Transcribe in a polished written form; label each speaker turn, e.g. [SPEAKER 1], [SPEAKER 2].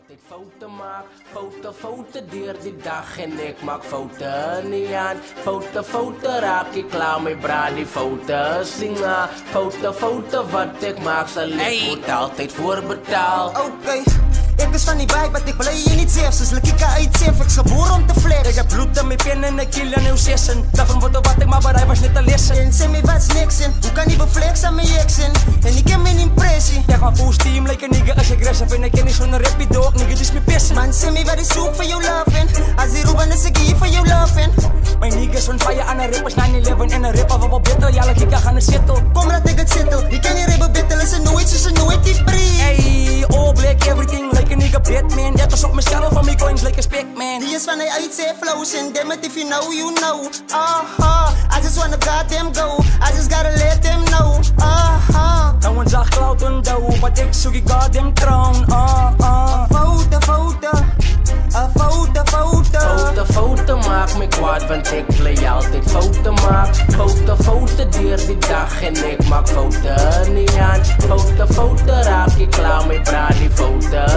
[SPEAKER 1] altijd fouten maak. Fouten door die dag en ik maak fouten niet aan. Fouten raak ik klaar met brady fouten zingen. Fouten wat ik maak zal ik moet altijd voorbetaal.
[SPEAKER 2] Oké, ik is van die vibe, maar ik blij je niet zelfs. Dus ik ga uit zelf, ik is geboren om te flex.
[SPEAKER 3] Ik heb bloed aan mijn pen en ik kill aan uw sessen. Daarvan wordt er wat ik maar hij was net te lessen.
[SPEAKER 2] En zeg me wat niks in, hoe kan die beflex aan mijn exen? En ik heb mijn impressie.
[SPEAKER 3] Ja, maar full steam, like een nigga als ik aggressive. En ik ken niet zo'n rapie dog, nigga, dus me pissen.
[SPEAKER 2] Man, zeg me wat ik zoek voor jou loving. Als die roepen, dan zeg ik hier voor jou loving.
[SPEAKER 3] Mijn niggas on fire aan een rappers 9-11. En een rapper van wat beter, ja, like ik ga gaan zitten.
[SPEAKER 2] Kom laat ik het zitten, die kan niet rappen beter. Ze nooit die breed.
[SPEAKER 3] Hey, all black, everything, like a nigga Batman. Ja, pas op mijn scherm van mijn coins, like a Spackman.
[SPEAKER 2] Die is van hij uit zijn flows and damn it if you know, you know. I just wanna goddamn go. I just gotta let them know.
[SPEAKER 3] Nou een zacht cloud en douw, maar ik zoek ik goddamn troon.
[SPEAKER 1] Fouten maak me kwaad, want ik play altijd fouten maak. Fouten door die dag en ik maak fouten niet aan. Fouten raak ik klaar met brady fouten